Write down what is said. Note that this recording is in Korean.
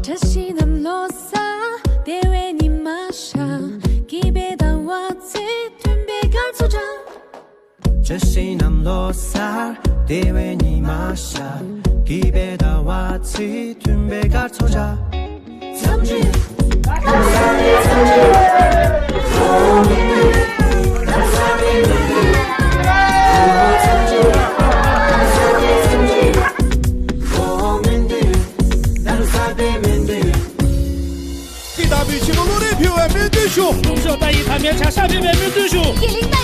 자신감 로사 대회니 마샤 기베다 와치 튼베갈 소자 자신감 로사 대회니 마샤 기베다 와치 튼베갈 소자 삼지给大家一起努力，评委们对手，用小大一台面前下面面对手。